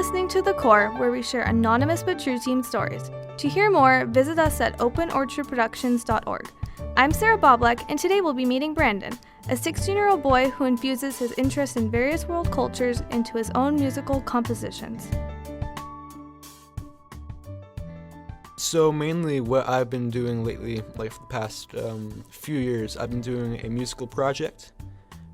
listening to The Core, where we share anonymous but true team stories. To hear more, visit us at openorchardproductions.org. I'm Sarah Boblek, and today we'll be meeting Brandon, a 16-year-old boy who infuses his interest in various world cultures into his own musical compositions. So mainly what I've been doing lately, like for the past few years, I've been doing a musical project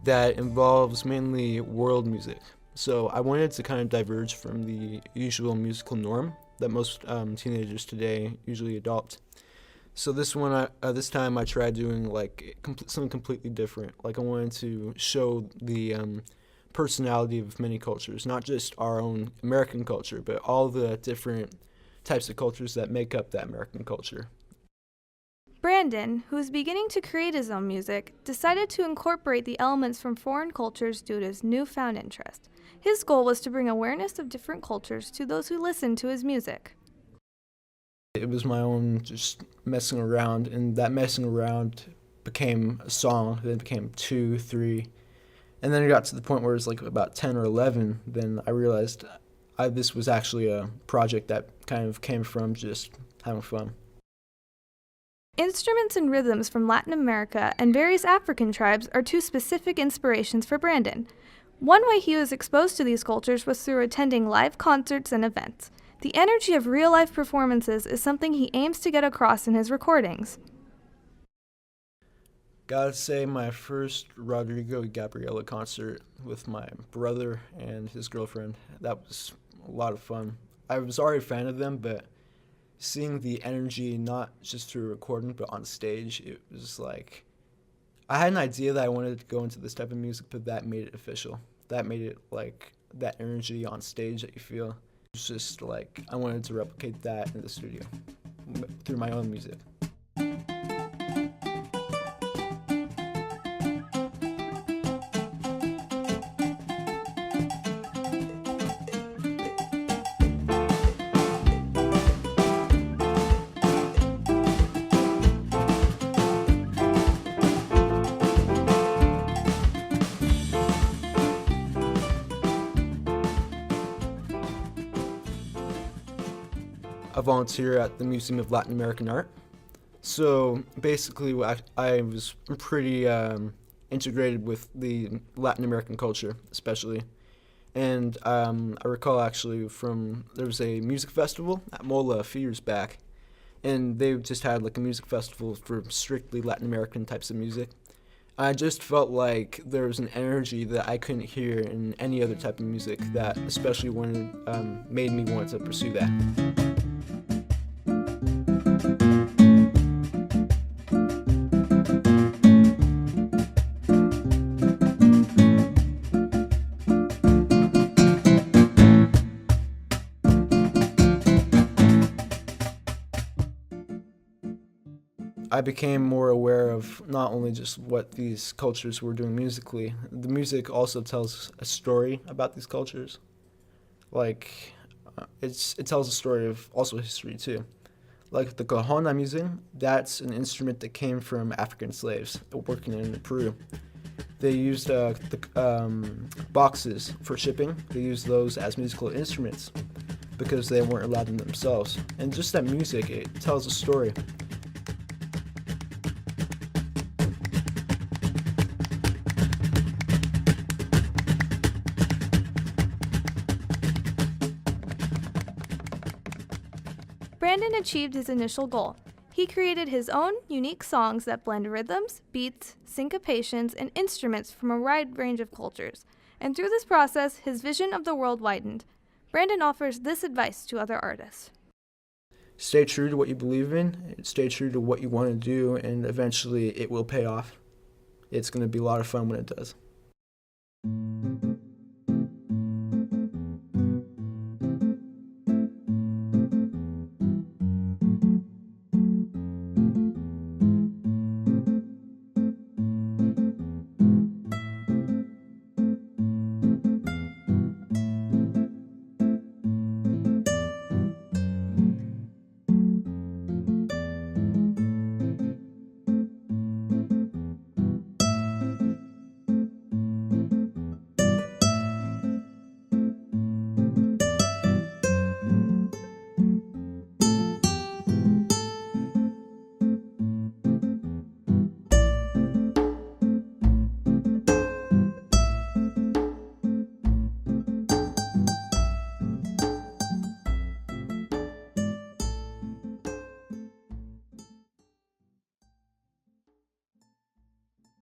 that involves mainly world music. So I wanted to kind of diverge from the usual musical norm that most teenagers today usually adopt. So this time I tried doing like something completely different. Like I wanted to show the personality of many cultures, not just our own American culture, but all the different types of cultures that make up that American culture. Brandon, who is beginning to create his own music, decided to incorporate the elements from foreign cultures due to his newfound interest. His goal was to bring awareness of different cultures to those who listen to his music. It was my own just messing around, and that messing around became a song, then it became 2, 3, and then it got to the point where it was like about 10 or 11, then I realized this was actually a project that kind of came from just having fun. Instruments and rhythms from Latin America and various African tribes are two specific inspirations for Brandon. One way he was exposed to these cultures was through attending live concerts and events. The energy of real-life performances is something he aims to get across in his recordings. Gotta say, my first Rodrigo Gabriela concert with my brother and his girlfriend, that was a lot of fun. I was already a fan of them, but seeing the energy not just through recording but on stage, it was like I had an idea that I wanted to go into this type of music, but that made it official. That made it like that energy on stage that you feel. It's just like I wanted to replicate that in the studio through my own music. I volunteer at the Museum of Latin American Art. So basically I was pretty integrated with the Latin American culture, especially. And I recall actually there was a music festival at MOLA a few years back, and they just had like a music festival for strictly Latin American types of music. I just felt like there was an energy that I couldn't hear in any other type of music that especially made me want to pursue that. I became more aware of not only just what these cultures were doing musically, the music also tells a story about these cultures. Like, it tells a story of also history too. Like the cajon I'm using, that's an instrument that came from African slaves working in Peru. They used the boxes for shipping. They used those as musical instruments because they weren't allowed them themselves. And just that music, it tells a story. Brandon achieved his initial goal. He created his own unique songs that blend rhythms, beats, syncopations, and instruments from a wide range of cultures. And through this process, his vision of the world widened. Brandon offers this advice to other artists. Stay true to what you believe in, stay true to what you want to do, and eventually it will pay off. It's going to be a lot of fun when it does.